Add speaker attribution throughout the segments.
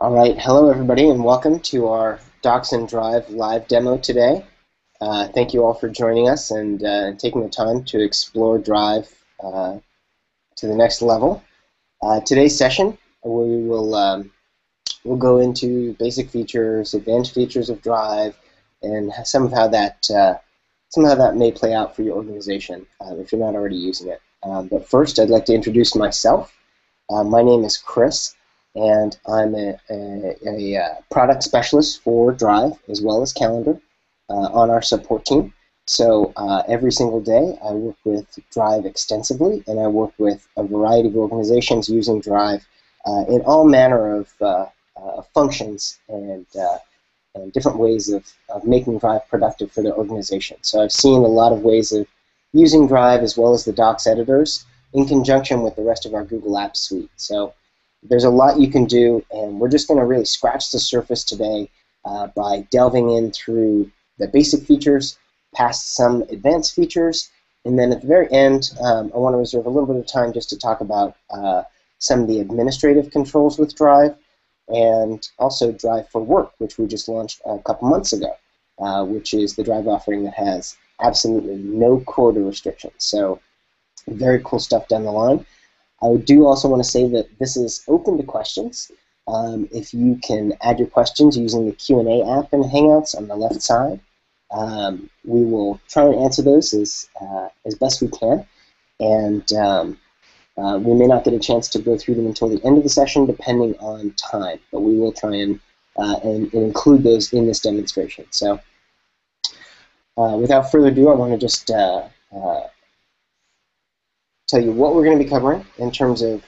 Speaker 1: All right, hello everybody, and welcome to our Docs and Drive live demo today. Thank you all for joining us and taking the time to explore Drive to the next level. Today's session, we will we'll go into basic features, advanced features of Drive, and some of how that may play out for your organization if you're not already using it. But first, I'd like to introduce myself. My name is Chris, and I'm a product specialist for Drive as well as Calendar on our support team. So every single day I work with Drive extensively, and I work with a variety of organizations using Drive in all manner of functions and different ways of making Drive productive for their organization. So I've seen a lot of ways of using Drive as well as the Docs editors in conjunction with the rest of our Google Apps suite. So there's a lot you can do, and we're just going to really scratch the surface today by delving in through the basic features, past some advanced features, and then at the very end, I want to reserve a little bit of time just to talk about some of the administrative controls with Drive, and also Drive for Work, which we just launched a couple months ago, which is the Drive offering that has absolutely no quota restrictions. So very cool stuff down the line. I do also want to say that this is open to questions. If you can add your questions using the Q&A app in Hangouts on the left side, we will try and answer those as best we can. And we may not get a chance to go through them until the end of the session, depending on time. But we will try and include those in this demonstration. So without further ado, I want to just tell you what we're going to be covering in terms of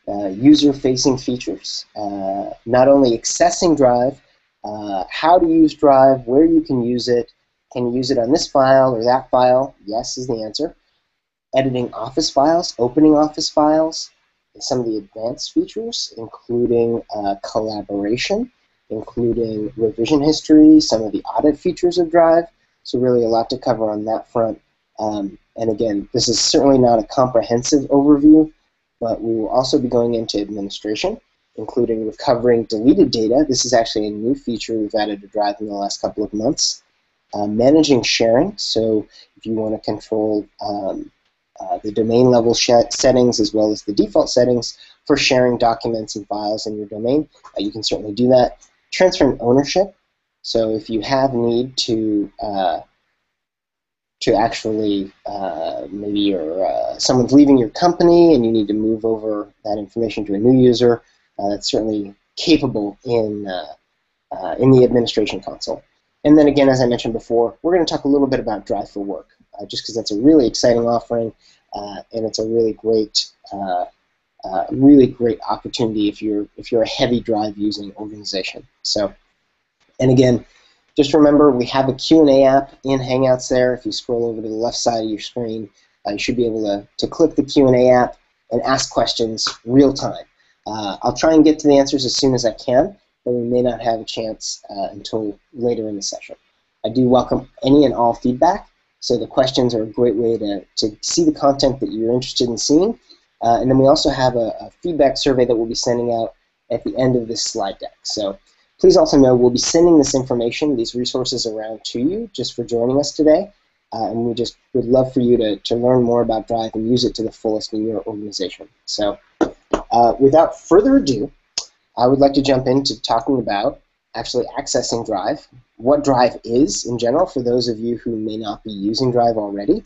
Speaker 1: user-facing features, not only accessing Drive, how to use Drive, where you can use it, can you use it on this file or that file? Yes is the answer. Editing Office files, opening Office files, and some of the advanced features, including collaboration, including revision history, some of the audit features of Drive. So really a lot to cover on that front. And again, this is certainly not a comprehensive overview, but we will also be going into administration, including recovering deleted data. This is actually a new feature we've added to Drive in the last couple of months. Managing sharing, so if you want to control the domain level settings as well as the default settings for sharing documents and files in your domain, you can certainly do that. Transferring ownership, so if you have need to actually, maybe someone's leaving your company and you need to move over that information to a new user, that's certainly capable in the administration console. And then again, as I mentioned before, we're going to talk a little bit about Drive for Work, just because that's a really exciting offering, and it's a really great opportunity if you're a heavy Drive using organization. So, and again, just remember, we have a Q&A app in Hangouts there. If you scroll over to the left side of your screen, you should be able to click the Q&A app and ask questions real time. I'll try and get to the answers as soon as I can, but we may not have a chance until later in the session. I do welcome any and all feedback, so the questions are a great way to see the content that you're interested in seeing. And then we also have a feedback survey that we'll be sending out at the end of this slide deck. So please also know we'll be sending this information, these resources around to you just for joining us today. And we just would love for you to learn more about Drive and use it to the fullest in your organization. So without further ado, I would like to jump into talking about actually accessing Drive, what Drive is in general for those of you who may not be using Drive already.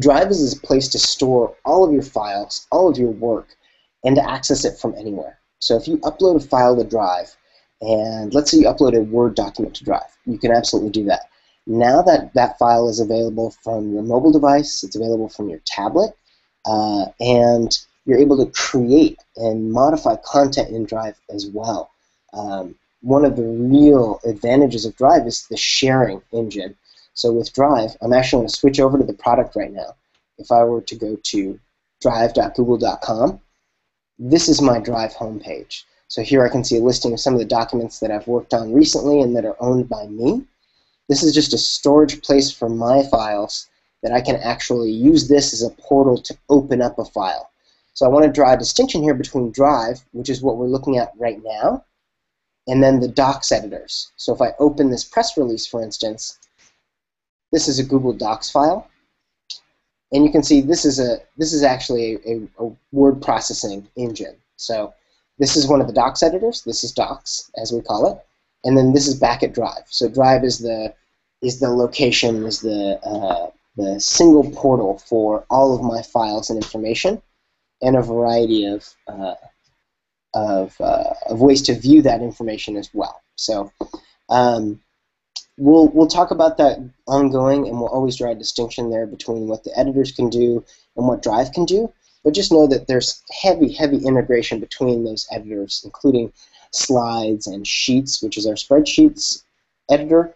Speaker 1: Drive is a place to store all of your files, all of your work, and to access it from anywhere. So if you upload a file to Drive, and let's say you upload a Word document to Drive, you can absolutely do that. Now that file is available from your mobile device, it's available from your tablet, and you're able to create and modify content in Drive as well. One of the real advantages of Drive is the sharing engine. So with Drive, I'm actually going to switch over to the product right now. If I were to go to drive.google.com, this is my Drive homepage. So here I can see a listing of some of the documents that I've worked on recently and that are owned by me. This is just a storage place for my files that I can actually use this as a portal to open up a file. So I want to draw a distinction here between Drive, which is what we're looking at right now, and then the docs editors. So if I open this press release, for instance, this is a Google Docs file, and you can see this is actually a word processing engine. So this is one of the docs editors. This is docs, as we call it, and then this is back at Drive. So Drive is the location, is the single portal for all of my files and information, and a variety of ways to view that information as well. So we'll talk about that ongoing, and we'll always draw a distinction there between what the editors can do and what Drive can do. But just know that there's heavy integration between those editors, including Slides and Sheets, which is our spreadsheets editor,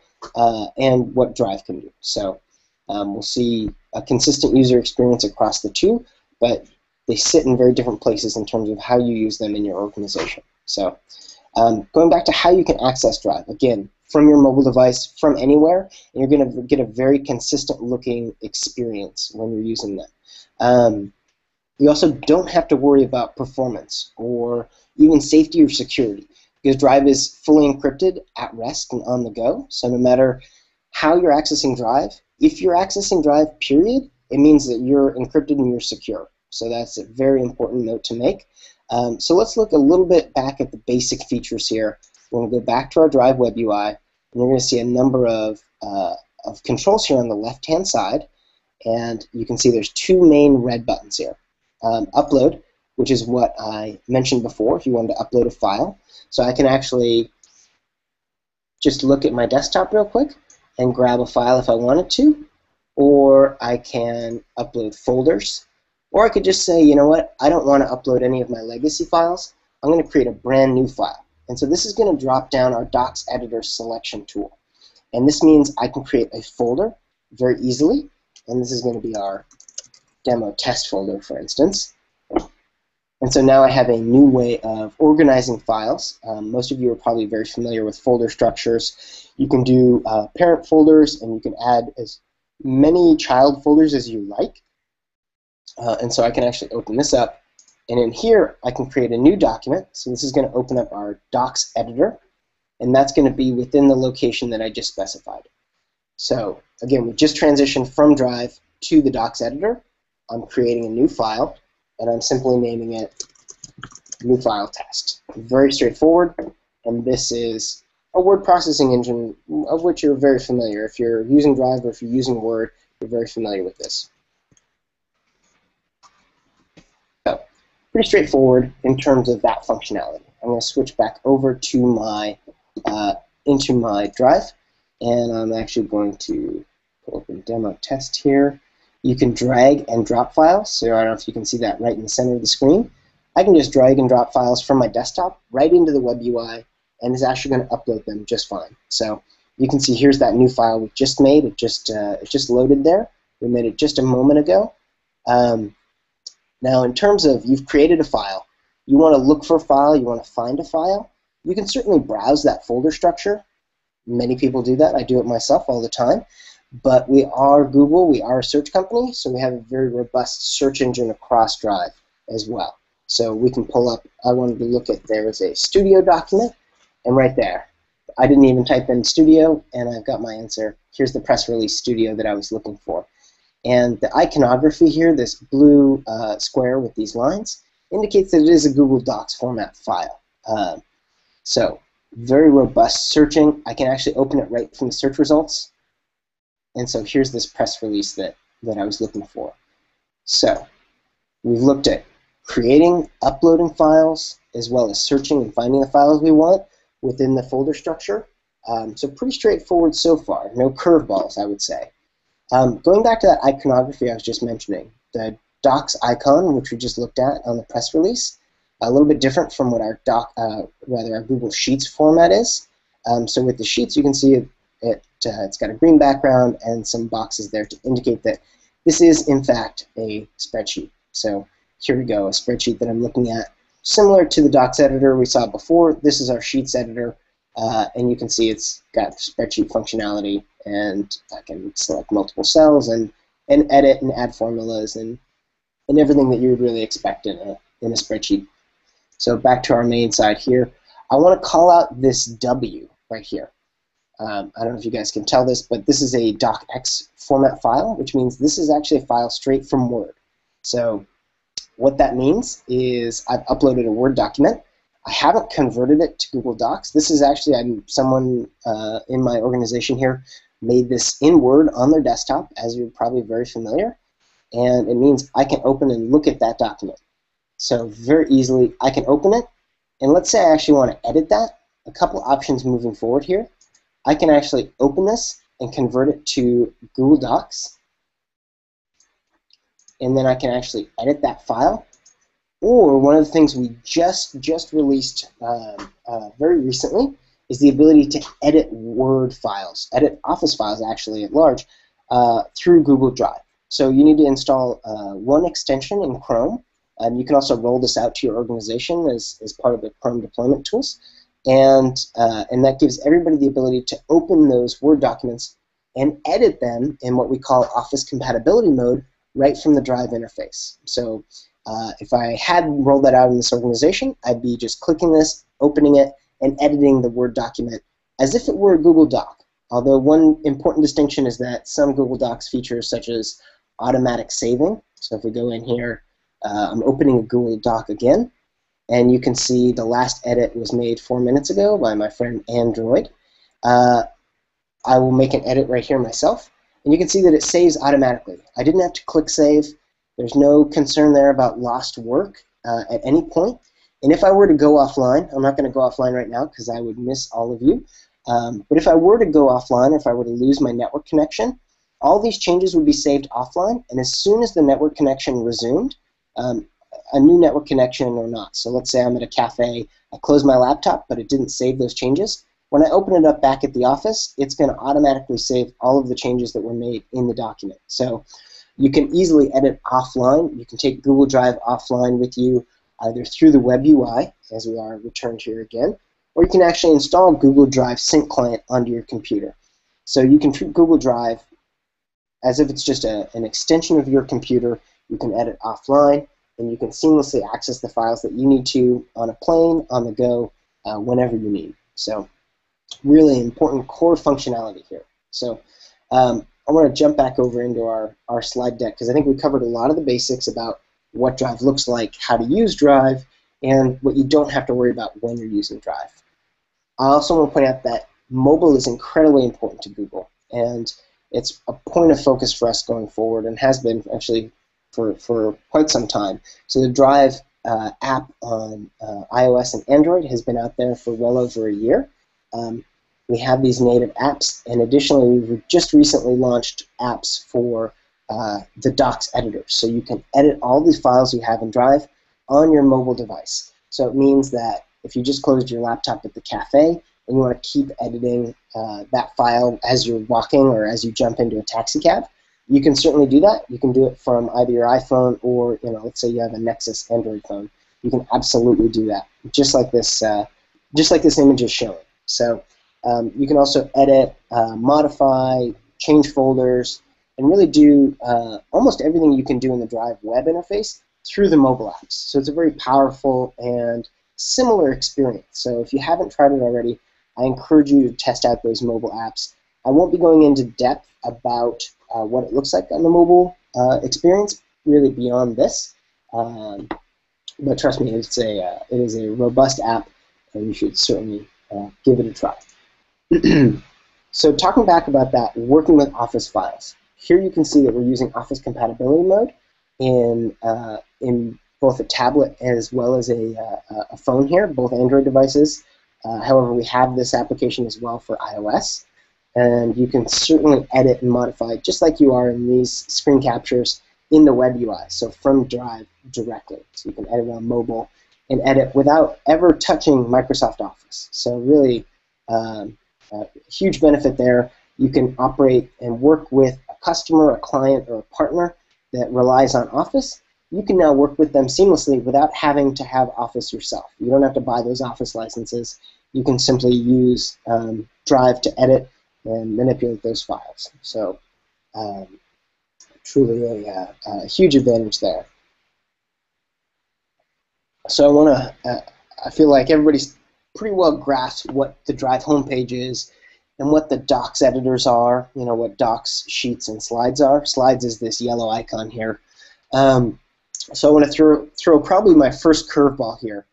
Speaker 1: and what Drive can do. So we'll see a consistent user experience across the two, but they sit in very different places in terms of how you use them in your organization. So going back to how you can access Drive, again, from your mobile device, from anywhere, and you're going to get a very consistent looking experience when you're using them. You also don't have to worry about performance or even safety or security, because Drive is fully encrypted at rest and on the go. So no matter how you're accessing Drive, if you're accessing Drive, period, it means that you're encrypted and you're secure. So that's a very important note to make. So let's look a little bit back at the basic features here. We're going to go back to our Drive web UI, and you're going to see a number of controls here on the left-hand side, and you can see there's two main red buttons here. Upload, which is what I mentioned before, if you wanted to upload a file. So I can actually just look at my desktop real quick and grab a file if I wanted to, or I can upload folders, or I could just say, you know what, I don't want to upload any of my legacy files. I'm going to create a brand new file. And so this is going to drop down our Docs Editor selection tool. And this means I can create a folder very easily, and this is going to be our demo test folder, for instance. And so now I have a new way of organizing files. Most of you are probably very familiar with folder structures. You can do parent folders, and you can add as many child folders as you like. And so I can actually open this up, and in here I can create a new document. So this is going to open up our Docs Editor, and that's going to be within the location that I just specified. So again, we just transitioned from Drive to the Docs Editor. I'm creating a new file, and I'm simply naming it New File Test. Very straightforward, and this is a word processing engine of which you're very familiar. If you're using Drive or if you're using Word, you're very familiar with this. So, pretty straightforward in terms of that functionality. I'm going to switch back over to my into my Drive, and I'm actually going to open demo test here. You can drag and drop files, so I don't know if you can see that right in the center of the screen. I can just drag and drop files from my desktop right into the web UI, and it's actually going to upload them just fine. So you can see here's that new file we just made. It just loaded there. We made it just a moment ago. Now in terms of you've created a file, you want to look for a file, you want to find a file, you can certainly browse that folder structure. Many people do that. I do it myself all the time. But we are Google, we are a search company, so we have a very robust search engine across Drive as well. So we can pull up, I wanted to look at, there is a studio document, and right there, I didn't even type in studio, and I've got my answer. Here's the press release studio that I was looking for. And the iconography here, this blue square with these lines, indicates that it is a Google Docs format file. So very robust searching. I can actually open it right from the search results. And so here's this press release that I was looking for. So we've looked at creating, uploading files, as well as searching and finding the files we want within the folder structure. So pretty straightforward so far. No curveballs, I would say. Going back to that iconography I was just mentioning, the Docs icon, which we just looked at on the press release, a little bit different from what our our Google Sheets format is. So with the Sheets, you can see it's got a green background and some boxes there to indicate that this is, in fact, a spreadsheet. So here we go, a spreadsheet that I'm looking at. Similar to the Docs editor we saw before, this is our Sheets editor, and you can see it's got spreadsheet functionality, and I can select multiple cells and edit and add formulas and and everything that you would really expect in a spreadsheet. So back to our main side here, I want to call out this W right here. I don't know if you guys can tell this, but this is a docx format file, which means this is actually a file straight from Word. So what that means is I've uploaded a Word document. I haven't converted it to Google Docs. This is actually, someone in my organization here made this in Word on their desktop, as you're probably very familiar, and it means I can open and look at that document. So very easily, I can open it, and let's say I actually want to edit that. A couple options moving forward here. I can actually open this and convert it to Google Docs, and then I can actually edit that file. Or one of the things we just released very recently is the ability to edit Word files, edit Office files actually at large, through Google Drive. So you need to install one extension in Chrome. You can also roll this out to your organization as part of the Chrome deployment tools. And that gives everybody the ability to open those Word documents and edit them in what we call Office compatibility mode right from the Drive interface. So if I had rolled that out in this organization, I'd be just clicking this, opening it, and editing the Word document as if it were a Google Doc. Although one important distinction is that some Google Docs features such as automatic saving. So if we go in here, I'm opening a Google Doc again, and you can see the last edit was made 4 minutes ago by my friend Android. I will make an edit right here myself, and you can see that it saves automatically. I didn't have to click save. There's no concern there about lost work at any point. And if I were to go offline, I'm not going to go offline right now because I would miss all of you, but if I were to go offline, if I were to lose my network connection, all these changes would be saved offline, and as soon as the network connection resumed, a new network connection or not. So let's say I'm at a cafe, I close my laptop, but it didn't save those changes. When I open it up back at the office, it's going to automatically save all of the changes that were made in the document. So you can easily edit offline. You can take Google Drive offline with you, either through the web UI, as we are returned here again, or you can actually install Google Drive Sync Client onto your computer. So you can treat Google Drive as if it's just an extension of your computer. You can edit offline, and you can seamlessly access the files that you need to on a plane, on the go, whenever you need. So really important core functionality here. So I want to jump back over into our slide deck because I think we covered a lot of the basics about what Drive looks like, how to use Drive, and what you don't have to worry about when you're using Drive. I also want to point out that mobile is incredibly important to Google, and it's a point of focus for us going forward and has been actually for quite some time. So the Drive app on iOS and Android has been out there for well over a year. We have these native apps, and additionally, we've just recently launched apps for the Docs editor. So you can edit all these files you have in Drive on your mobile device. So it means that if you just closed your laptop at the cafe and you want to keep editing that file as you're walking or as you jump into a taxi cab, you can certainly do that. You can do it from either your iPhone or, let's say you have a Nexus Android phone. You can absolutely do that, just like this image is showing. So you can also edit, modify, change folders, and really do almost everything you can do in the Drive web interface through the mobile apps. So it's a very powerful and similar experience. So if you haven't tried it already, I encourage you to test out those mobile apps. I won't be going into depth about what it looks like on the mobile experience, really beyond this. But trust me, it is a robust app, and you should certainly give it a try. So talking back about that, working with Office files. Here you can see that we're using Office compatibility mode in both a tablet as well as a phone here, both Android devices. However, we have this application as well for iOS. And you can certainly edit and modify just like you are in these screen captures in the web UI, so from Drive directly. So you can edit on mobile and edit without ever touching Microsoft Office. So really a huge benefit there. You can operate and work with a customer, a client, or a partner that relies on Office. You can now work with them seamlessly without having to have Office yourself. You don't have to buy those Office licenses. You can simply use Drive to edit and manipulate those files. So truly a huge advantage there. So I feel like everybody's pretty well grasped what the Drive homepage is and what the docs editors are, what docs, sheets, and slides are. Slides is this yellow icon here. So I want to throw probably my first curveball here.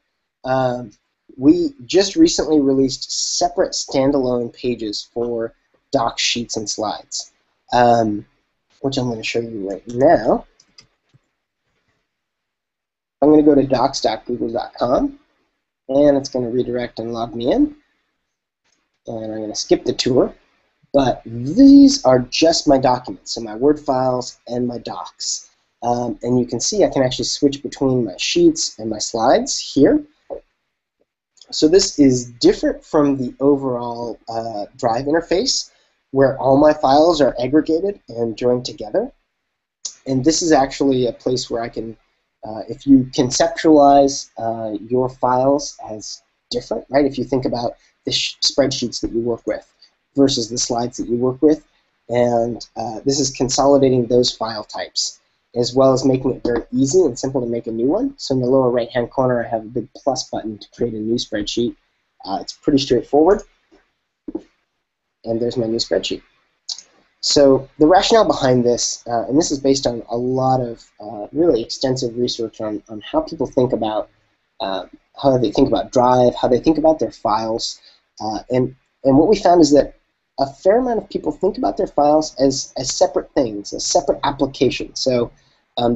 Speaker 1: We just recently released separate standalone pages for docs, sheets, and slides, which I'm going to show you right now. I'm going to go to docs.google.com, and it's going to redirect and log me in. And I'm going to skip the tour, but these are just my documents, so my Word files and my docs. And you can see I can actually switch between my sheets and my slides here. So this is different from the overall Drive interface, where all my files are aggregated and joined together. And this is actually a place where I can, if you conceptualize your files as different, right? If you think about the spreadsheets that you work with versus the slides that you work with, and this is consolidating those file types, as well as making it very easy and simple to make a new one. So in the lower right-hand corner, I have a big plus button to create a new spreadsheet. It's pretty straightforward, and there's my new spreadsheet. So the rationale behind this, and this is based on a lot of really extensive research on how people think about how they think about Drive, how they think about their files, and what we found is that a fair amount of people think about their files as separate things, as separate applications. So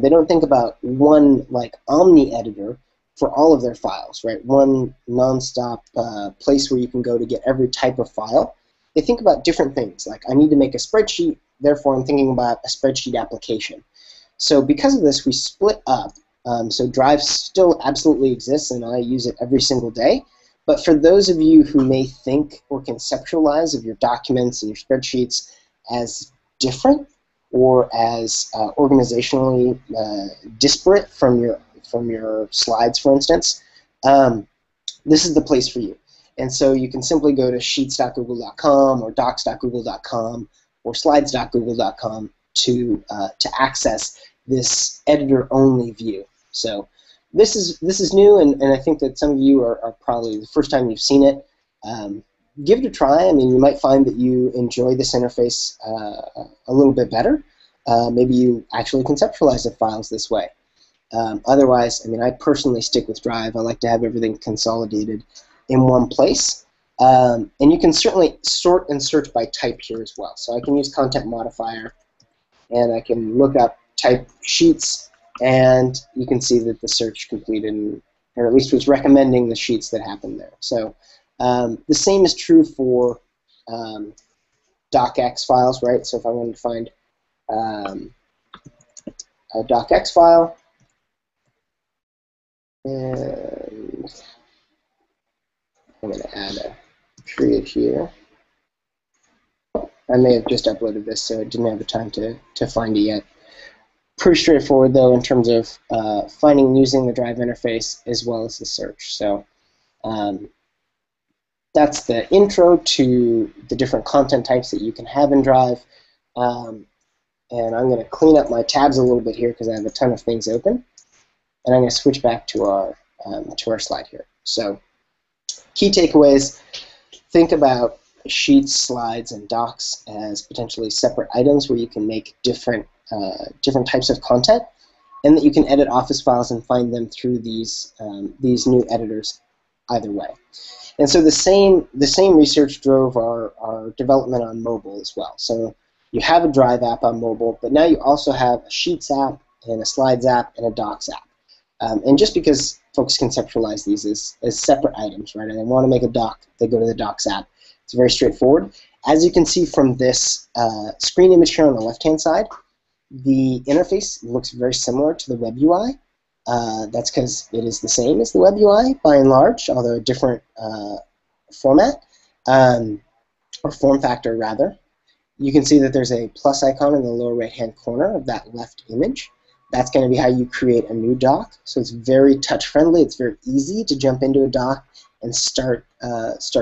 Speaker 1: they don't think about one like Omni editor for all of their files, right? One nonstop place where you can go to get every type of file. They think about different things, like I need to make a spreadsheet, therefore I'm thinking about a spreadsheet application. So because of this, we split up. So Drive still absolutely exists, and I use it every single day. But for those of you who may think or conceptualize of your documents and your spreadsheets as different or as organizationally disparate from your slides, for instance, this is the place for you. And so you can simply go to sheets.google.com or docs.google.com or slides.google.com to access this editor-only view. So this is new, and I think that some of you are probably the first time you've seen it. Give it a try. I mean, you might find that you enjoy this interface a little bit better. Maybe you actually conceptualize the files this way. Otherwise, I mean, I personally stick with Drive. I like to have everything consolidated in one place. And you can certainly sort and search by type here as well. So I can use content modifier, and I can look up type sheets, and you can see that the search completed, or at least was recommending the sheets that happened there. So the same is true for docx files, right? So if I wanted to find a docx file, and I'm going to add a period here. I may have just uploaded this, so I didn't have the time to find it yet. Pretty straightforward, though, in terms of finding and using the Drive interface as well as the search. So that's the intro to the different content types that you can have in Drive. And I'm going to clean up my tabs a little bit here because I have a ton of things open. And I'm going to switch back to our slide here. So key takeaways: think about sheets, slides, and docs as potentially separate items where you can make different types of content, and that you can edit Office files and find them through these new editors either way. And so the same research drove our development on mobile as well. So you have a Drive app on mobile, but now you also have a Sheets app and a Slides app and a Docs app. And just because folks conceptualize these as separate items, right, and they want to make a doc, they go to the Docs app. It's very straightforward. As you can see from this screen image here on the left-hand side, the interface looks very similar to the web UI. That's because it is the same as the web UI by and large, although a different format, or form factor rather. You can see that there's a plus icon in the lower right-hand corner of that left image. That's going to be how you create a new doc. So it's very touch-friendly. It's very easy to jump into a doc and start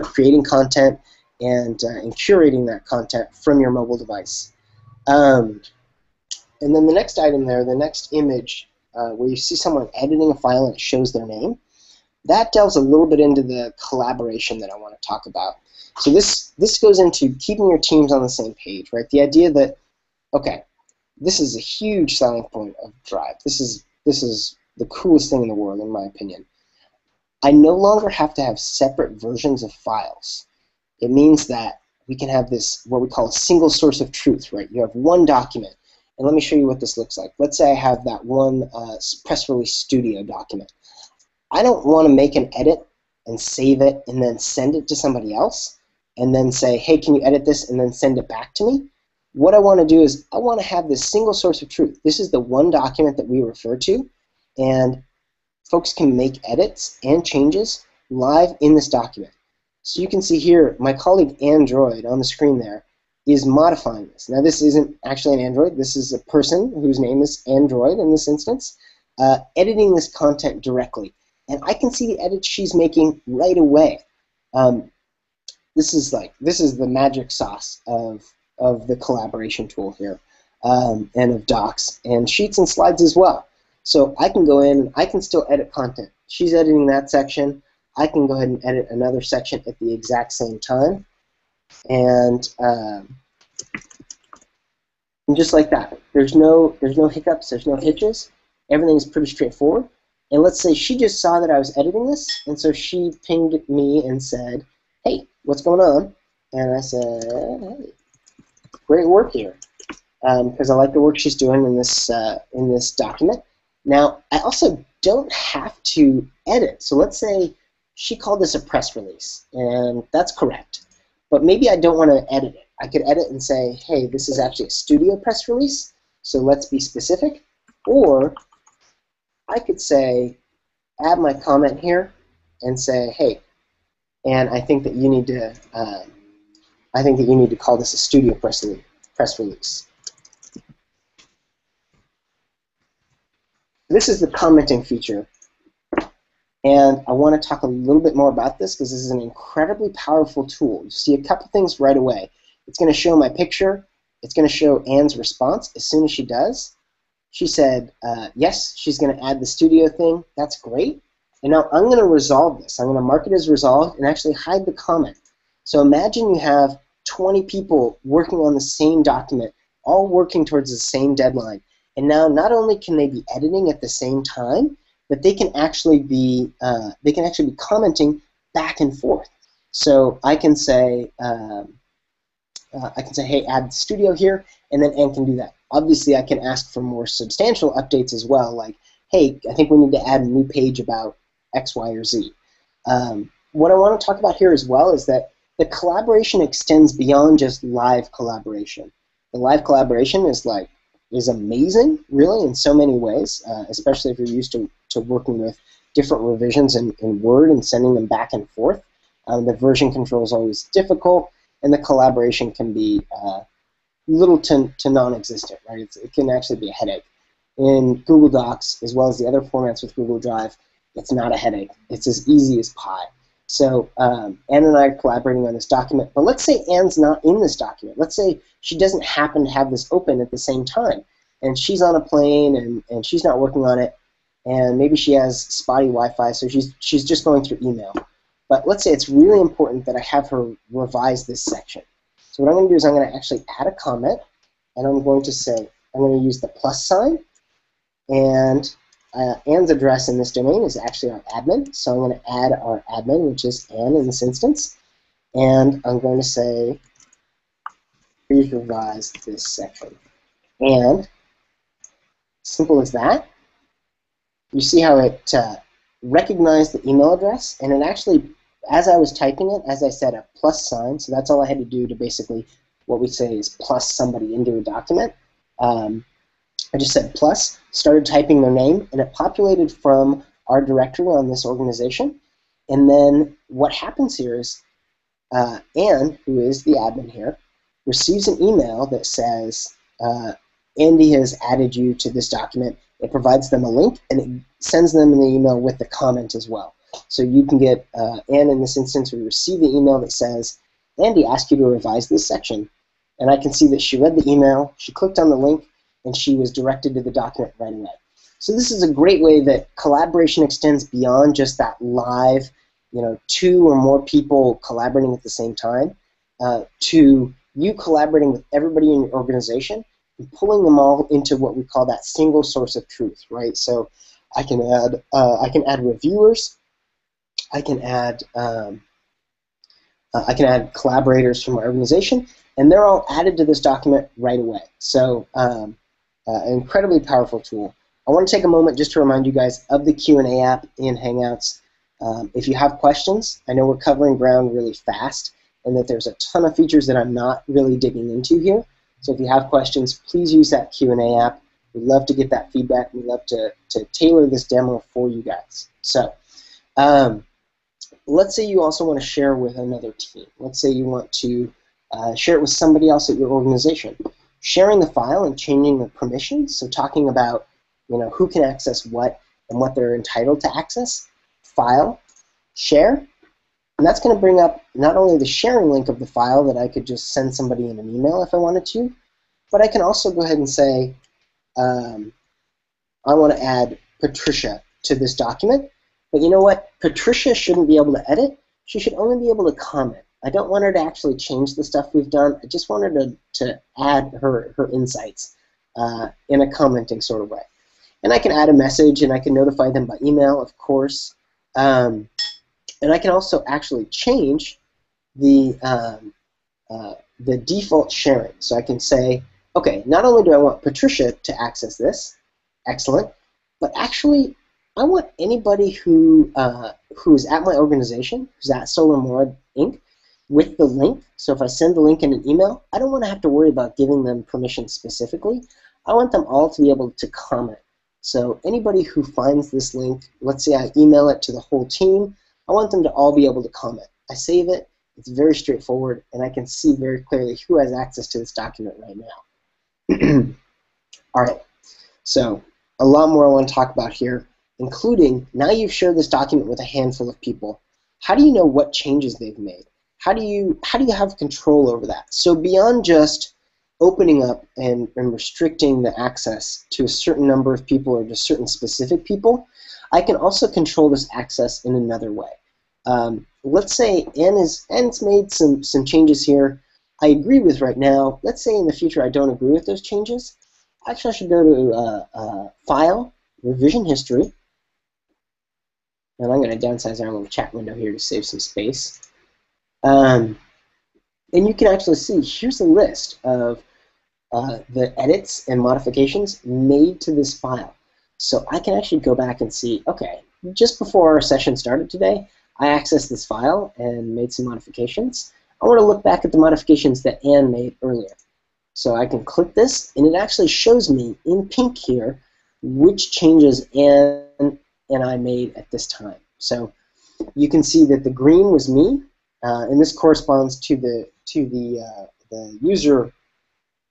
Speaker 1: creating content and curating that content from your mobile device. And then the next item there, the next image, where you see someone editing a file and it shows their name, that delves a little bit into the collaboration that I want to talk about. So this goes into keeping your teams on the same page, right? The idea that, okay, this is a huge selling point of Drive. This is the coolest thing in the world, in my opinion. I no longer have to have separate versions of files. It means that we can have this, what we call a single source of truth, right? You have one document, and let me show you what this looks like. Let's say I have that one press release studio document. I don't want to make an edit and save it and then send it to somebody else and then say, hey, can you edit this and then send it back to me? What I want to do is I want to have this single source of truth. This is the one document that we refer to, and folks can make edits and changes live in this document. So you can see here, my colleague Android on the screen there is modifying this. Now this isn't actually an Android. This is a person whose name is Android in this instance, editing this content directly. And I can see the edits she's making right away. This is the magic sauce of the collaboration tool here, and of Docs and Sheets and Slides as well. So I can go in and I can still edit content. She's editing that section. I can go ahead and edit another section at the exact same time. And just like that. There's no hiccups, there's no hitches. Everything's pretty straightforward. And let's say she just saw that I was editing this, and so she pinged me and said, hey, what's going on? And I said, hey, great work here, because I like the work she's doing in this document. Now, I also don't have to edit. So let's say she called this a press release, and that's correct. But maybe I don't want to edit it. I could edit and say, hey, this is actually a studio press release, so let's be specific. Or I could say, add my comment here and say, hey, and I think that you need to call this a studio press release. This is the commenting feature, and I want to talk a little bit more about this because this is an incredibly powerful tool. You see a couple things right away. It's going to show my picture. It's going to show Anne's response as soon as she does. She said, yes, she's going to add the studio thing. That's great. And now I'm going to resolve this. I'm going to mark it as resolved and actually hide the comment. So imagine you have 20 people working on the same document, all working towards the same deadline. And now not only can they be editing at the same time, but they can actually be commenting back and forth. So I can say, hey, add studio here, and then Anne can do that. Obviously, I can ask for more substantial updates as well, like, hey, I think we need to add a new page about X, Y, or Z. What I want to talk about here as well is that the collaboration extends beyond just live collaboration. The live collaboration is amazing, really, in so many ways, especially if you're used to working with different revisions in Word and sending them back and forth. The version control is always difficult, and the collaboration can be little to non-existent, right? It can actually be a headache. In Google Docs, as well as the other formats with Google Drive, it's not a headache. It's as easy as pie. So Anne and I are collaborating on this document, but let's say Anne's not in this document. Let's say she doesn't happen to have this open at the same time, and she's on a plane and she's not working on it, and maybe she has spotty Wi-Fi, so she's just going through email. But let's say it's really important that I have her revise this section. So what I'm going to do is I'm going to actually add a comment, and I'm going to say, I'm going to use the plus sign, and Anne's address in this domain is actually our admin, so I'm going to add our admin, which is Anne in this instance, and I'm going to say, please revise this section. And simple as that. You see how it recognized the email address, and it actually, as I was typing it, as I said, a plus sign, so that's all I had to do to basically, what we say is plus somebody into a document. I just said plus, started typing their name, and it populated from our directory on this organization. And then what happens here is Anne, who is the admin here, receives an email that says, Andy has added you to this document. It provides them a link, and it sends them an email with the comment as well. So you can get, Anne in this instance will receive the email that says, Andy asked you to revise this section. And I can see that she read the email, she clicked on the link, and she was directed to the document right away. So this is a great way that collaboration extends beyond just that live, 2 or more people collaborating at the same time, to you collaborating with everybody in your organization and pulling them all into what we call that single source of truth, right? So I can add reviewers, I can add collaborators from my organization, and they're all added to this document right away. So an incredibly powerful tool. I want to take a moment just to remind you guys of the Q&A app in Hangouts. If you have questions, I know we're covering ground really fast and that there's a ton of features that I'm not really digging into here. So if you have questions, please use that Q&A app. We'd love to get that feedback. We'd love to tailor this demo for you guys. So let's say you also want to share with another team. Let's say you want to share it with somebody else at your organization. Sharing the file and changing the permissions, so talking about who can access what and what they're entitled to access, file, share, and that's going to bring up not only the sharing link of the file that I could just send somebody in an email if I wanted to, but I can also go ahead and say, I want to add Patricia to this document, but you know what? Patricia shouldn't be able to edit. She should only be able to comment. I don't want her to actually change the stuff we've done. I just want her to add her insights in a commenting sort of way. And I can add a message, and I can notify them by email, of course. And I can also actually change the default sharing. So I can say, okay, not only do I want Patricia to access this, excellent, but actually I want anybody who's at my organization, who's at SolarMorad Inc., with the link. So if I send the link in an email, I don't want to have to worry about giving them permission specifically. I want them all to be able to comment. So anybody who finds this link, let's say I email it to the whole team, I want them to all be able to comment. I save it, it's very straightforward, and I can see very clearly who has access to this document right now. All right, so a lot more I want to talk about here, including now you've shared this document with a handful of people. How do you know what changes they've made? How do you have control over that? So beyond just opening up and restricting the access to a certain number of people or to certain specific people, I can also control this access in another way. Let's say Anne's made some changes here I agree with right now. Let's say in the future I don't agree with those changes. Actually, I should go to File, Revision History, and I'm going to downsize our little chat window here to save some space. And you can actually see, here's a list of the edits and modifications made to this file. So I can actually go back and see, okay, just before our session started today, I accessed this file and made some modifications. I want to look back at the modifications that Anne made earlier. So I can click this, and it actually shows me in pink here which changes Anne and I made at this time. So you can see that the green was me, and this corresponds to the user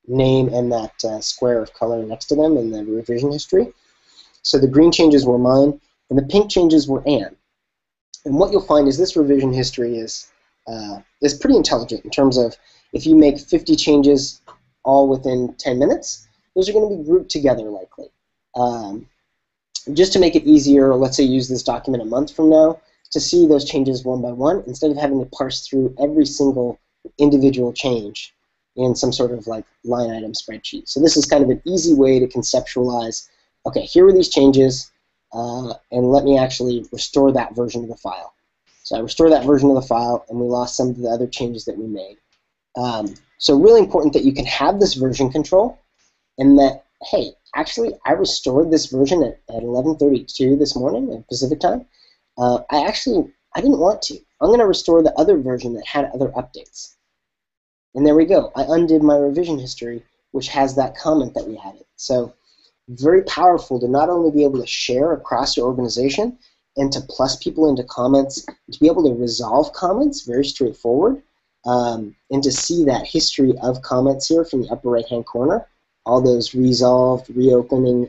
Speaker 1: name and that square of color next to them in the revision history. So the green changes were mine, and the pink changes were Anne. And what you'll find is this revision history is pretty intelligent in terms of if you make 50 changes all within 10 minutes, those are going to be grouped together likely. Just to make it easier, let's say use this document a month from now to see those changes one by one instead of having to parse through every single individual change in some sort of like line item spreadsheet. So this is kind of an easy way to conceptualize, okay, here are these changes, and let me actually restore that version of the file. So I restore that version of the file, and we lost some of the other changes that we made. So really important that you can have this version control, and that, hey, actually I restored this version at 11:32 this morning at Pacific time. I didn't want to. I'm going to restore the other version that had other updates. And there we go. I undid my revision history, which has that comment that we added. So very powerful to not only be able to share across your organization and to plus people into comments, to be able to resolve comments, very straightforward, and to see that history of comments here from the upper right-hand corner, all those resolved, reopening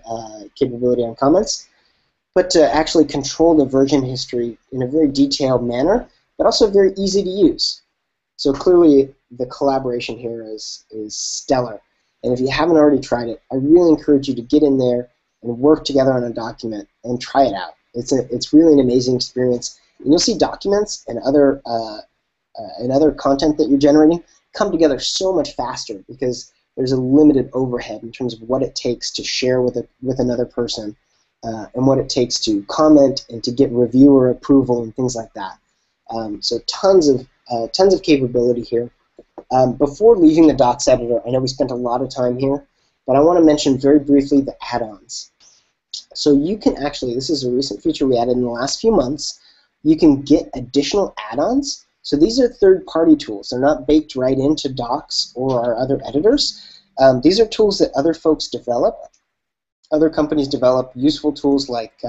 Speaker 1: capability on comments, but to actually control the version history in a very detailed manner, but also very easy to use. So clearly the collaboration here is stellar. And if you haven't already tried it, I really encourage you to get in there and work together on a document and try it out. It's really an amazing experience. And you'll see documents and other content that you're generating come together so much faster because there's a limited overhead in terms of what it takes to share with another person and what it takes to comment and to get reviewer approval and things like that. So tons of capability here. Before leaving the Docs editor, I know we spent a lot of time here, but I want to mention very briefly the add-ons. So you can actually, this is a recent feature we added in the last few months, you can get additional add-ons. So these are third-party tools. They're not baked right into Docs or our other editors. These are tools that other folks develop. Other companies develop useful tools like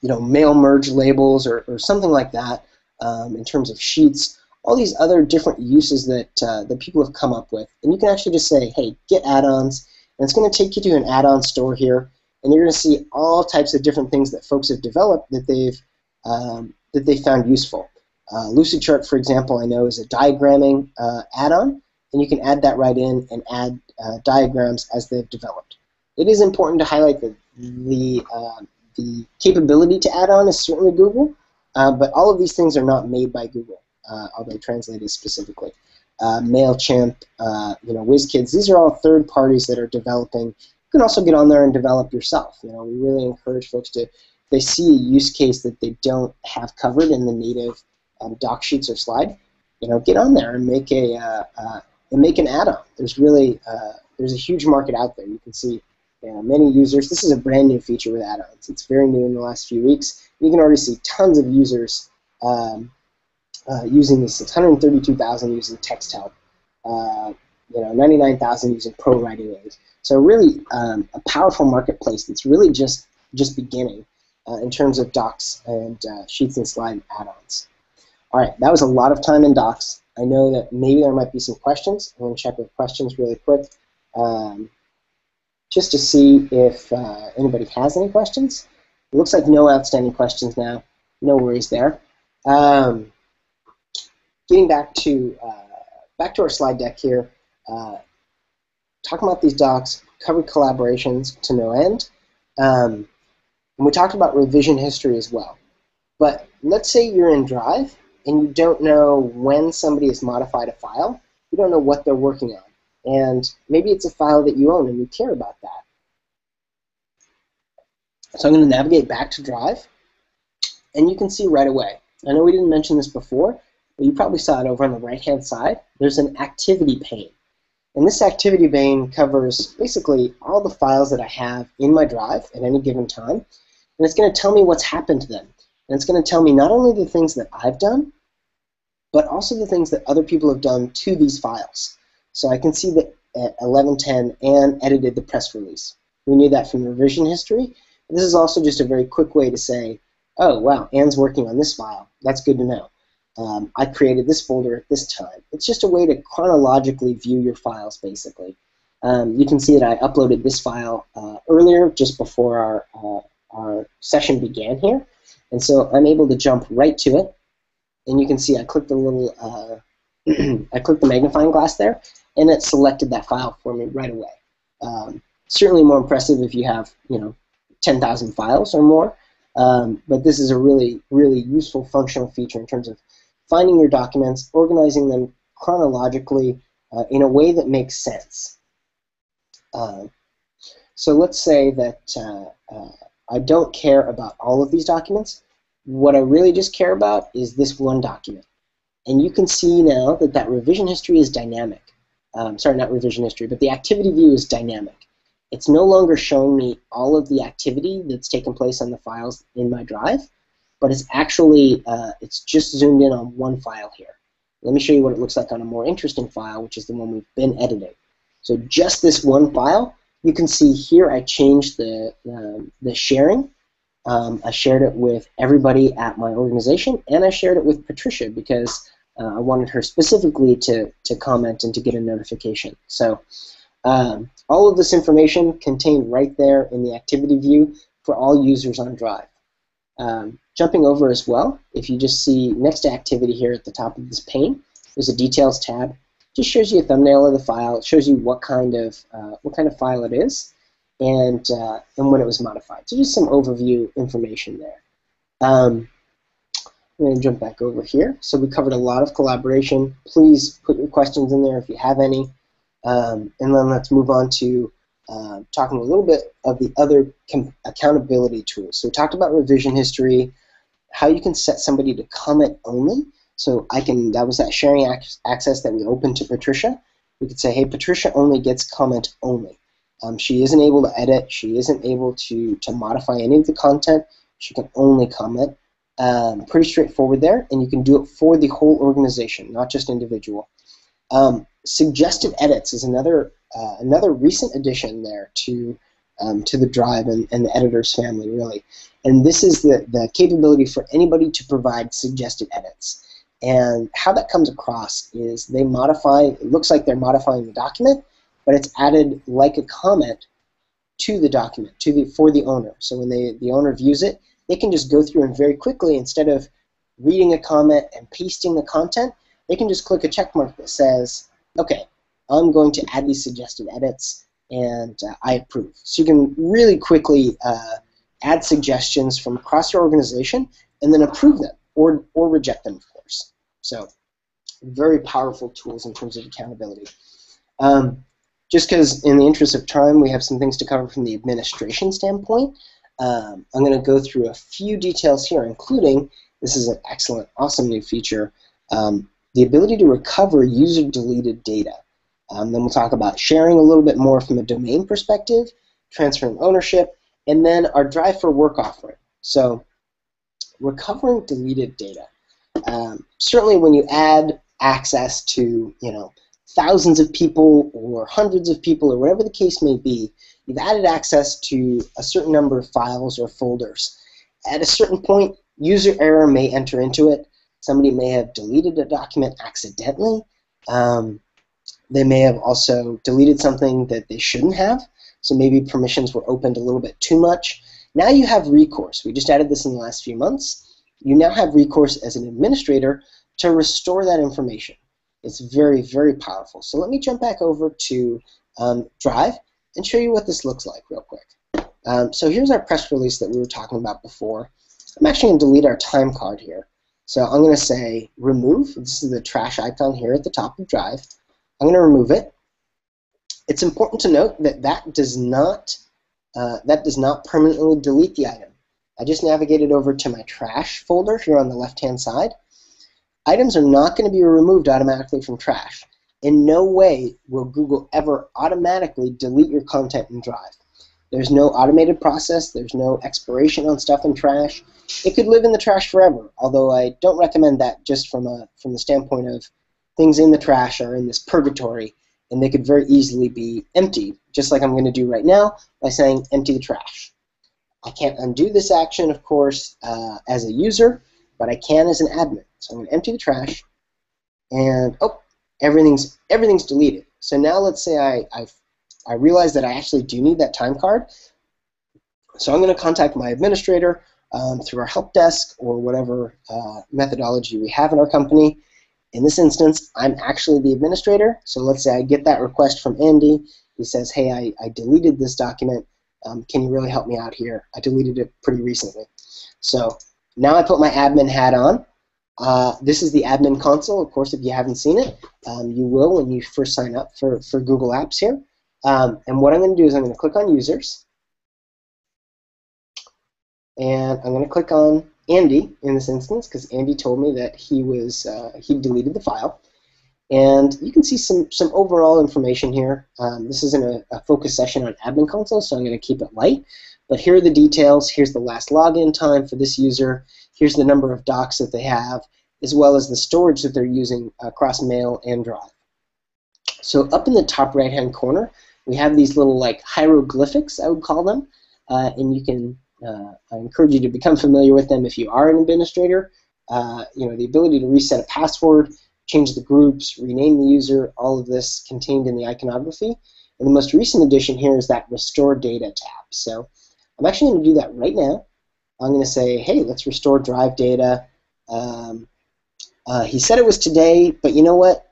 Speaker 1: mail merge labels or something like that in terms of sheets. All these other different uses that people have come up with. And you can actually just say, hey, get add-ons, and it's going to take you to an add-on store here, and you're going to see all types of different things that folks have developed that they've found useful. Lucidchart, for example, I know is a diagramming add-on, and you can add that right in and add diagrams as they've developed. It is important to highlight that the capability to add on is certainly Google, but all of these things are not made by Google, although translated specifically. MailChimp, WizKids, these are all third parties that are developing. You can also get on there and develop yourself. We really encourage folks to, if they see a use case that they don't have covered in the native doc sheets or slide, get on there and make an add-on. There's a huge market out there. You can see many users. This is a brand new feature with add-ons. It's very new in the last few weeks. You can already see tons of users using this. It's 132,000 using TextHelp. 99,000 using ProWriting Aid. So really a powerful marketplace that's really just beginning in terms of docs and sheets and slide add-ons. All right, that was a lot of time in docs. I know that maybe there might be some questions. I'm going to check with questions really quick just to see if anybody has any questions. It looks like no outstanding questions now. No worries there. Getting back to our slide deck here, talking about these docs, covered collaborations to no end, and we talked about revision history as well. But let's say you're in Drive and you don't know when somebody has modified a file. You don't know what they're working on. And maybe it's a file that you own and you care about that. So I'm going to navigate back to Drive, and you can see right away. I know we didn't mention this before, but you probably saw it over on the right-hand side. There's an activity pane. And this activity pane covers basically all the files that I have in my Drive at any given time. And it's going to tell me what's happened to them. And it's going to tell me not only the things that I've done, but also the things that other people have done to these files. So I can see that at 11:10, Anne edited the press release. We knew that from the revision history. This is also just a very quick way to say, oh, wow, Anne's working on this file. That's good to know. I created this folder at this time. It's just a way to chronologically view your files, basically. You can see that I uploaded this file earlier, just before our session began here. And so I'm able to jump right to it. And you can see I clicked the little, I clicked the magnifying glass there, and it selected that file for me right away. Certainly more impressive if you have, 10,000 files or more. But this is a really, really useful functional feature in terms of finding your documents, organizing them chronologically in a way that makes sense. So let's say that I don't care about all of these documents. What I really just care about is this one document. And you can see now that that revision history is dynamic. Sorry, not revision history, but the activity view is dynamic. It's no longer showing me all of the activity that's taken place on the files in my Drive, but it's actually, it's just zoomed in on one file here. Let me show you what it looks like on a more interesting file, which is the one we've been editing. So just this one file, you can see here I changed the sharing. I shared it with everybody at my organization, and I shared it with Patricia because I wanted her specifically to comment and to get a notification. So all of this information contained right there in the activity view for all users on Drive. Jumping over as well, if you just see next to activity here at the top of this pane, there's a details tab. Just shows you a thumbnail of the file. It shows you what kind of file it is. and when it was modified. So just some overview information there. I'm going to jump back over here. So we covered a lot of collaboration. Please put your questions in there if you have any. And then let's move on to talking a little bit of the other accountability tools. So we talked about revision history, how you can set somebody to comment only. So that was that sharing access that we opened to Patricia. We could say, hey, Patricia only gets comment only. She isn't able to edit. She isn't able to modify any of the content. She can only comment. Pretty straightforward there, and you can do it for the whole organization, not just individual. Suggested edits is another recent addition there to the Drive and the editors family, really. And this is the capability for anybody to provide suggested edits. And how that comes across is they modify, it looks like they're modifying the document, but it's added like a comment to the document, for the owner. So when the owner views it, they can just go through and very quickly, instead of reading a comment and pasting the content, they can just click a check mark that says, okay, I'm going to add these suggested edits, and I approve. So you can really quickly add suggestions from across your organization and then approve them or reject them, of course. So very powerful tools in terms of accountability. Just because in the interest of time, we have some things to cover from the administration standpoint. I'm going to go through a few details here, including, this is an excellent, awesome new feature, the ability to recover user-deleted data. Then we'll talk about sharing a little bit more from a domain perspective, transferring ownership, and then our Drive for Work offering. So recovering deleted data. Certainly when you add access to, thousands of people or hundreds of people or whatever the case may be, you've added access to a certain number of files or folders. At a certain point, user error may enter into it. Somebody may have deleted a document accidentally. They may have also deleted something that they shouldn't have, so maybe permissions were opened a little bit too much. Now you have recourse. We just added this in the last few months. You now have recourse as an administrator to restore that information. It's very, very powerful. So let me jump back over to Drive and show you what this looks like real quick. So here's our press release that we were talking about before. I'm actually going to delete our time card here. So I'm going to say remove. This is the trash icon here at the top of Drive. I'm going to remove it. It's important to note that that does not permanently delete the item. I just navigated over to my trash folder here on the left-hand side. Items are not going to be removed automatically from trash. In no way will Google ever automatically delete your content in Drive. There's no automated process. There's no expiration on stuff in trash. It could live in the trash forever, although I don't recommend that just from the standpoint of things in the trash are in this purgatory, and they could very easily be emptied, just like I'm going to do right now by saying empty the trash. I can't undo this action, of course, as a user, but I can as an admin. So I'm going to empty the trash, and oh, everything's deleted. So now let's say I realize that I actually do need that time card. So I'm going to contact my administrator through our help desk or whatever methodology we have in our company. In this instance, I'm actually the administrator. So let's say I get that request from Andy. He says, hey, I deleted this document. Can you really help me out here? I deleted it pretty recently. So now I put my admin hat on. This is the admin console. Of course, if you haven't seen it, you will when you first sign up for Google Apps here. And what I'm going to do is I'm going to click on Users. And I'm going to click on Andy in this instance because Andy told me that he deleted the file. And you can see some overall information here. This isn't a focus session on Admin Console, so I'm going to keep it light. But here are the details. Here's the last login time for this user. Here's the number of docs that they have, as well as the storage that they're using across Mail and Drive. So up in the top right-hand corner, we have these little like hieroglyphics, I would call them, and you can. I encourage you to become familiar with them if you are an administrator. The ability to reset a password, change the groups, rename the user, all of this contained in the iconography. And the most recent addition here is that Restore Data tab. So I'm actually going to do that right now. I'm going to say, hey, let's restore Drive data. He said it was today, but you know what?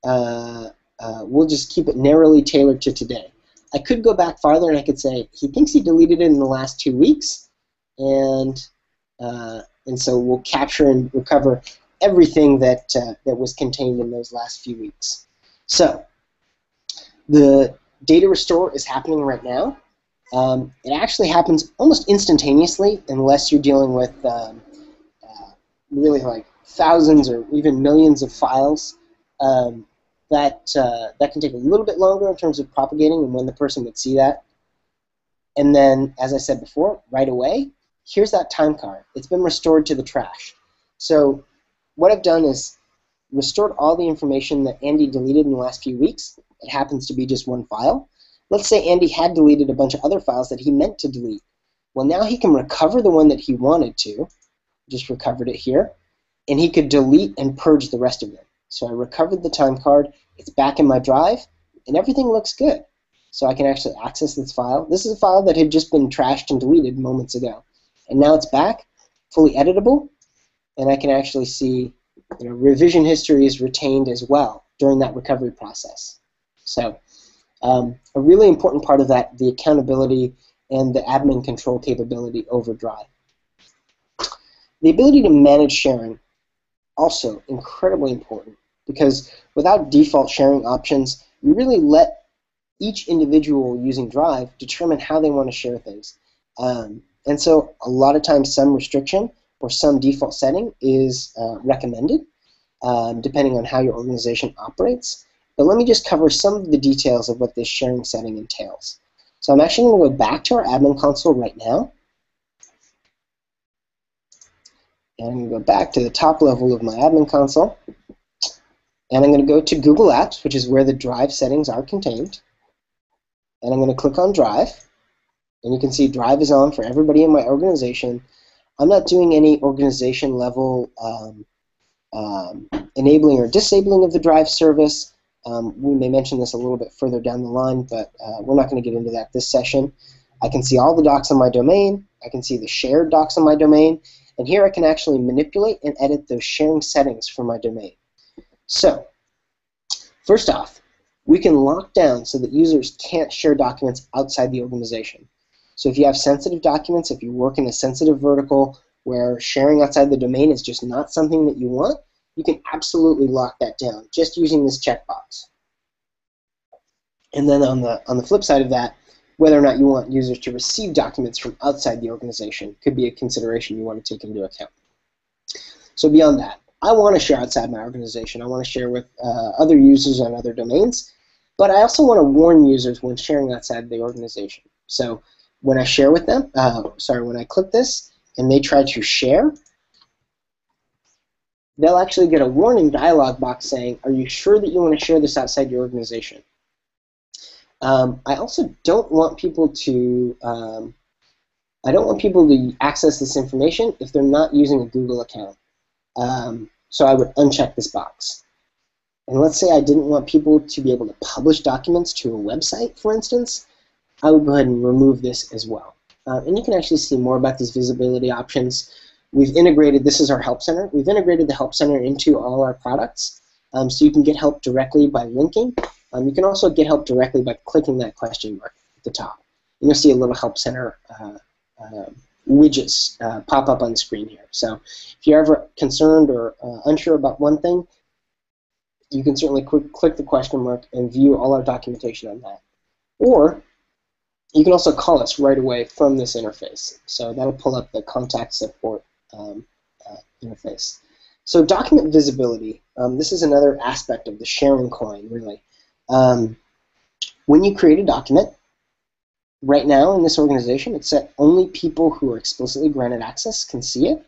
Speaker 1: We'll just keep it narrowly tailored to today. I could go back farther and I could say he thinks he deleted it in the last 2 weeks, and so we'll capture and recover everything that that was contained in those last few weeks. So the data restore is happening right now. It actually happens almost instantaneously unless you're dealing with really like thousands or even millions of files. That can take a little bit longer in terms of propagating and when the person would see that. And then, as I said before, right away, here's that time card. It's been restored to the trash. So what I've done is restored all the information that Andy deleted in the last few weeks. It happens to be just one file. Let's say Andy had deleted a bunch of other files that he meant to delete. Well, now he can recover the one that he wanted to. Just recovered it here. And he could delete and purge the rest of them. So I recovered the time card. It's back in my drive, and everything looks good. So I can actually access this file. This is a file that had just been trashed and deleted moments ago. And now it's back, fully editable, and I can actually see revision history is retained as well during that recovery process. So a really important part of that, the accountability and the admin control capability over Drive. The ability to manage sharing, also incredibly important, because without default sharing options, you really let each individual using Drive determine how they want to share things. And so a lot of times some restriction or some default setting is recommended, depending on how your organization operates. But let me just cover some of the details of what this sharing setting entails. So I'm actually going to go back to our admin console right now. And I'm going to go back to the top level of my admin console. And I'm going to go to Google Apps, which is where the Drive settings are contained. And I'm going to click on Drive. And you can see Drive is on for everybody in my organization. I'm not doing any organization level enabling or disabling of the Drive service. We may mention this a little bit further down the line, but we're not going to get into that this session. I can see all the docs on my domain. I can see the shared docs on my domain. And here I can actually manipulate and edit those sharing settings for my domain. So, first off, we can lock down so that users can't share documents outside the organization. So if you have sensitive documents, if you work in a sensitive vertical where sharing outside the domain is just not something that you want, you can absolutely lock that down just using this checkbox. And then on the flip side of that, whether or not you want users to receive documents from outside the organization could be a consideration you want to take into account. So beyond that, I want to share outside my organization. I want to share with other users on other domains, but I also want to warn users when sharing outside the organization. So when I share with them, when I click this and they try to share, they'll actually get a warning dialog box saying, are you sure that you want to share this outside your organization? I also don't want people to access this information if they're not using a Google account. So I would uncheck this box. And let's say I didn't want people to be able to publish documents to a website, for instance, I would go ahead and remove this as well. And you can actually see more about these visibility options. We've integrated, this is our Help Center, we've integrated the Help Center into all our products, so you can get help directly by linking. You can also get help directly by clicking that question mark at the top. And you'll see a little Help Center widgets pop up on the screen here. So if you're ever concerned or unsure about one thing, you can certainly click the question mark and view all our documentation on that. Or you can also call us right away from this interface. So that'll pull up the contact support interface. So document visibility, this is another aspect of the sharing coin, really. When you create a document, right now in this organization, it's set only people who are explicitly granted access can see it.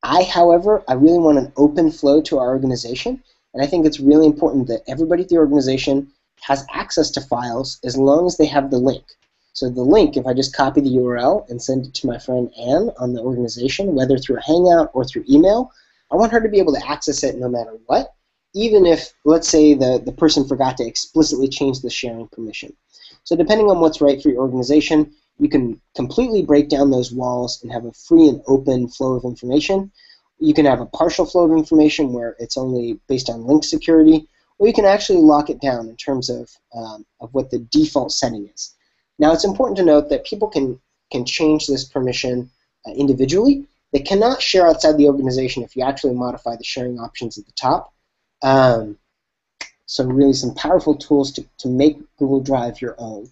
Speaker 1: However, I really want an open flow to our organization, and I think it's really important that everybody at the organization has access to files as long as they have the link. So the link, if I just copy the URL and send it to my friend Anne on the organization, whether through a Hangout or through email, I want her to be able to access it no matter what, even if, let's say, the person forgot to explicitly change the sharing permission. So depending on what's right for your organization, you can completely break down those walls and have a free and open flow of information. You can have a partial flow of information where it's only based on link security, or you can actually lock it down in terms of what the default setting is. Now, it's important to note that people can change this permission individually. They cannot share outside the organization if you actually modify the sharing options at the top. So really some powerful tools to make Google Drive your own.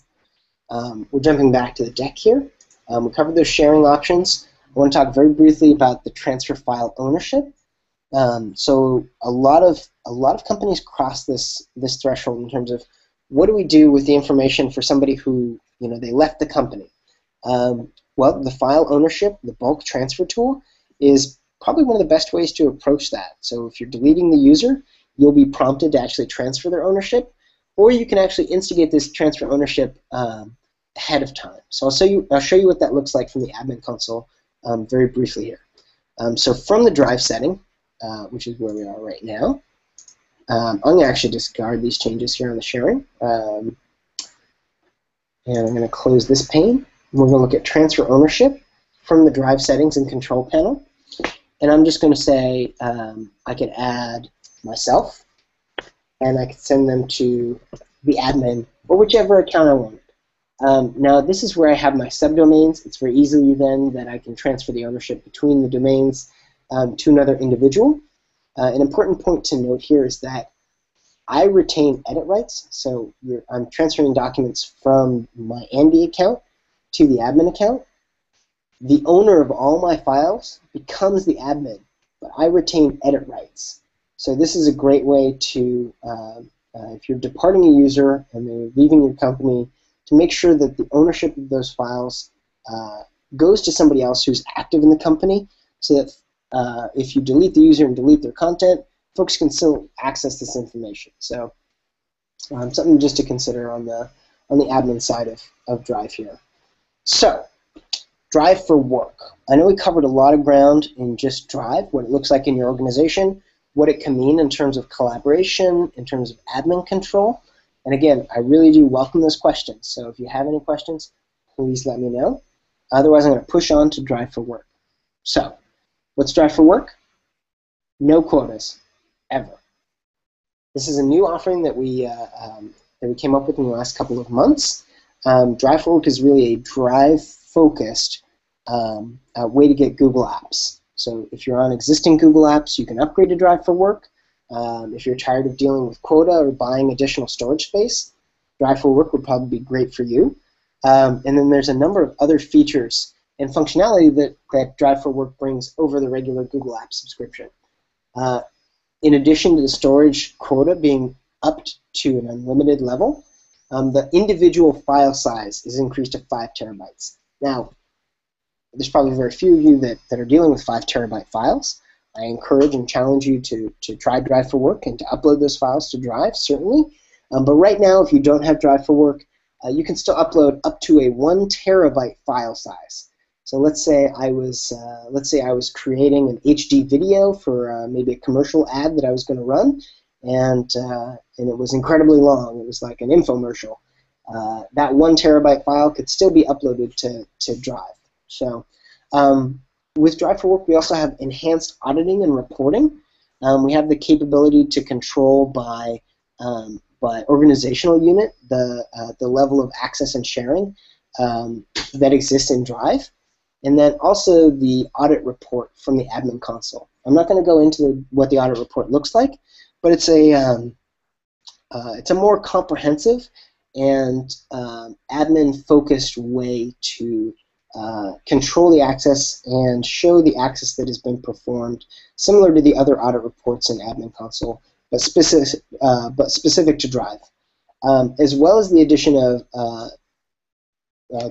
Speaker 1: We're jumping back to the deck here. We covered those sharing options. I want to talk very briefly about the transfer file ownership. So a lot of companies cross this threshold in terms of what do we do with the information for somebody who, they left the company. Well, the file ownership, the bulk transfer tool, is probably one of the best ways to approach that. So if you're deleting the user, you'll be prompted to actually transfer their ownership, or you can actually instigate this transfer ownership ahead of time. So I'll show you what that looks like from the admin console very briefly here. So from the drive setting, which is where we are right now, I'm going to actually discard these changes here on the sharing, and I'm going to close this pane. We're going to look at transfer ownership from the drive settings and control panel, and I'm just going to say I could add myself, and I could send them to the admin or whichever account I want. Now this is where I have my subdomains. It's very easily then that I can transfer the ownership between the domains to another individual. An important point to note here is that I retain edit rights, so I'm transferring documents from my Andy account to the admin account. The owner of all my files becomes the admin, but I retain edit rights. So this is a great way to, if you're departing a user and they're leaving your company, to make sure that the ownership of those files goes to somebody else who's active in the company, so that if you delete the user and delete their content, folks can still access this information. So something just to consider on the admin side of Drive here. So Drive for work. I know we covered a lot of ground in just Drive, what it looks like in your organization, what it can mean in terms of collaboration, in terms of admin control. And again, I really do welcome those questions. So if you have any questions, please let me know. Otherwise, I'm going to push on to Drive for work. So what's Drive for work? No quotas, ever. This is a new offering that we came up with in the last couple of months. Drive for work is really a Drive-focused way to get Google Apps. So if you're on existing Google Apps, you can upgrade to Drive for work. If you're tired of dealing with quota or buying additional storage space, Drive for work would probably be great for you. And then there's a number of other features and functionality that Drive for work brings over the regular Google Apps subscription. In addition to the storage quota being up to an unlimited level, the individual file size is increased to 5 terabytes. Now, there's probably very few of you that are dealing with 5 terabyte files. I encourage and challenge you to try Drive for work and to upload those files to Drive, certainly. But right now, if you don't have Drive for work, you can still upload up to a 1 terabyte file size. So let's say I was creating an HD video for maybe a commercial ad that I was going to run, and it was incredibly long. It was like an infomercial. That 1 terabyte file could still be uploaded to Drive. So with Drive for work, we also have enhanced auditing and reporting. We have the capability to control by organizational unit the level of access and sharing that exists in Drive. And then also the audit report from the admin console. I'm not going to go into what the audit report looks like, but it's a more comprehensive and admin-focused way to control the access and show the access that has been performed, similar to the other audit reports in admin console, but specific to Drive, as well as the addition of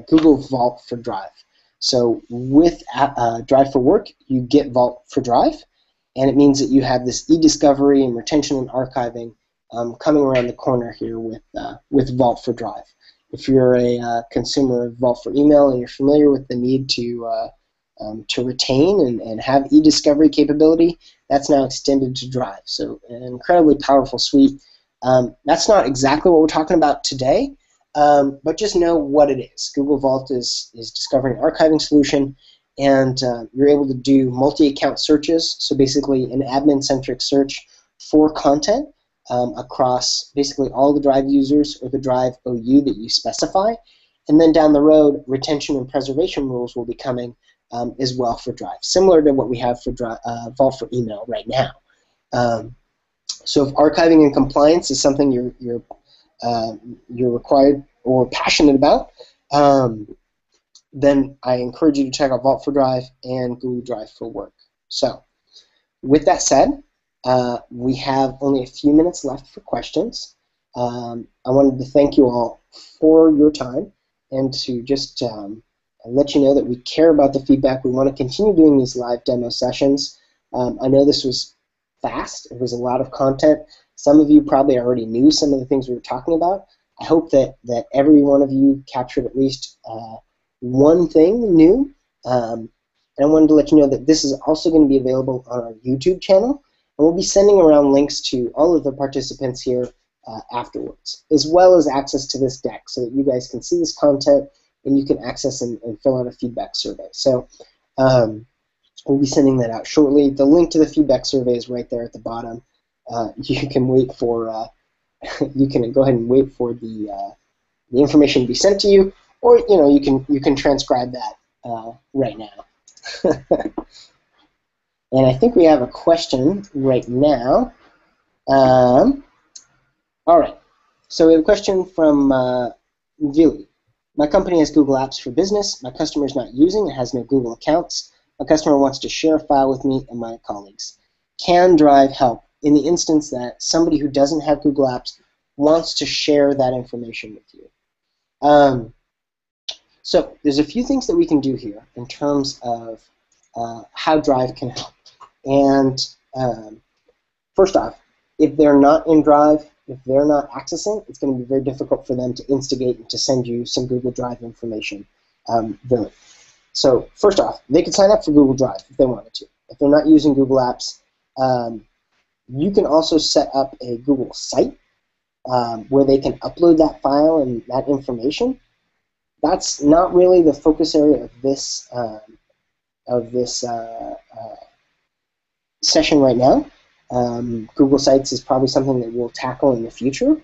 Speaker 1: Google Vault for Drive. So with Drive for work, you get Vault for Drive, and it means that you have this e-discovery and retention and archiving coming around the corner here with Vault for Drive. If you're a consumer of Vault for Email and you're familiar with the need to retain and have e-discovery capability, that's now extended to Drive. So an incredibly powerful suite. That's not exactly what we're talking about today. But just know what it is. Google Vault is discovering an archiving solution, and you're able to do multi-account searches, so basically an admin-centric search for content across basically all the Drive users or the Drive OU that you specify. And then down the road, retention and preservation rules will be coming as well for Drive, similar to what we have for Vault for email right now. So if archiving and compliance is something you're required or passionate about, then I encourage you to check out Vault for Drive and Google Drive for Work. So with that said, we have only a few minutes left for questions. I wanted to thank you all for your time and to just let you know that we care about the feedback. We want to continue doing these live demo sessions. I know this was fast. It was a lot of content. Some of you probably already knew some of the things we were talking about. I hope that every one of you captured at least one thing new. And I wanted to let you know that this is also going to be available on our YouTube channel. And we'll be sending around links to all of the participants here afterwards, as well as access to this deck so that you guys can see this content and you can access and fill out a feedback survey. So we'll be sending that out shortly. The link to the feedback survey is right there at the bottom. You can wait for you can go ahead and wait for the information to be sent to you, or you can transcribe that right now. And I think we have a question right now. All right. So we have a question from Vili. My company has Google Apps for Business. My customer is not using it, has no Google accounts. My customer wants to share a file with me and my colleagues. Can Drive help in the instance that somebody who doesn't have Google Apps wants to share that information with you? So there's a few things that we can do here in terms of how Drive can help. And first off, if they're not in Drive, if they're not accessing, it's going to be very difficult for them to instigate and to send you some Google Drive information. So first off, they could sign up for Google Drive if they wanted to. If they're not using Google Apps, you can also set up a Google site where they can upload that file and that information. That's not really the focus area of this session right now. Google Sites is probably something that we'll tackle in the future,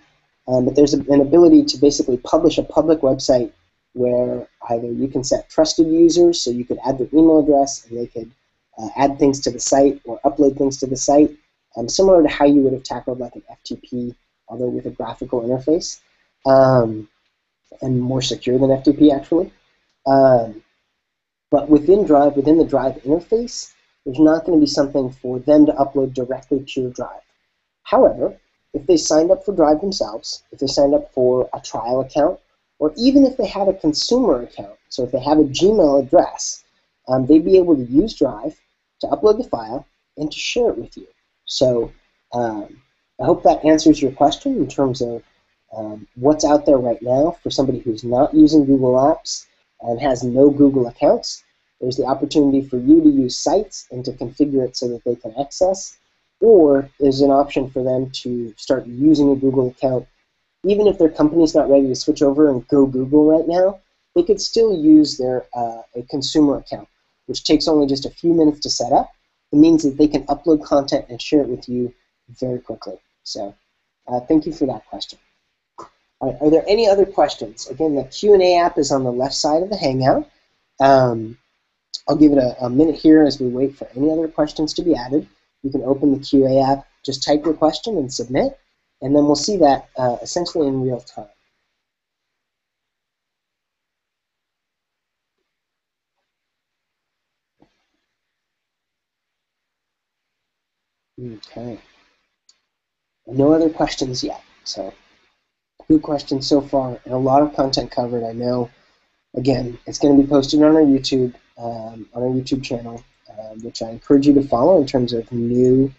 Speaker 1: but there's an ability to basically publish a public website where either you can set trusted users, so you could add their email address and they could add things to the site or upload things to the site, similar to how you would have tackled like an FTP, although with a graphical interface, and more secure than FTP actually. But within Drive, within the Drive interface, there's not going to be something for them to upload directly to your Drive. However, if they signed up for Drive themselves, if they signed up for a trial account, or even if they had a consumer account, so if they have a Gmail address, they'd be able to use Drive to upload the file and to share it with you. So I hope that answers your question in terms of what's out there right now for somebody who's not using Google Apps and has no Google accounts. There's the opportunity for you to use Sites and to configure it so that they can access, or there's an option for them to start using a Google account. Even if their company's not ready to switch over and go Google right now, they could still use their a consumer account, which takes only just a few minutes to set up. It means that they can upload content and share it with you very quickly. So thank you for that question. All right, are there any other questions? Again, the Q&A app is on the left side of the Hangout. I'll give it a minute here as we wait for any other questions to be added. You can open the QA app, just type your question and submit, and then we'll see that essentially in real time. Okay. No other questions yet, so good questions so far, and a lot of content covered. I know, again, it's going to be posted on our YouTube channel, which I encourage you to follow in terms of new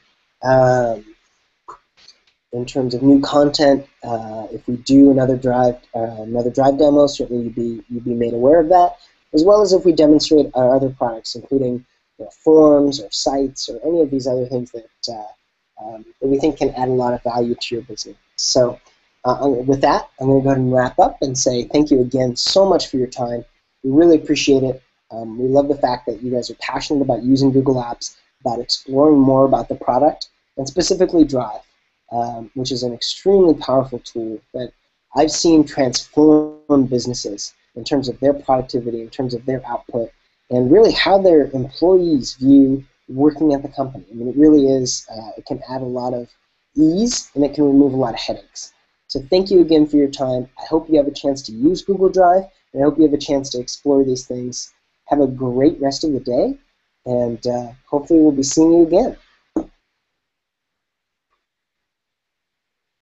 Speaker 1: content. If we do another drive demo, certainly you'd be made aware of that, as well as if we demonstrate our other products, including forms or sites or any of these other things that we think can add a lot of value to your business. So with that, I'm going to go ahead and wrap up and say thank you again so much for your time. We really appreciate it. We love the fact that you guys are passionate about using Google Apps, about exploring more about the product, and specifically Drive. which is an extremely powerful tool that I've seen transform businesses in terms of their productivity, in terms of their output, and really how their employees view working at the company. I mean, it really is, it can add a lot of ease, and it can remove a lot of headaches. So thank you again for your time. I hope you have a chance to use Google Drive, and I hope you have a chance to explore these things. Have a great rest of the day, and hopefully we'll be seeing you again.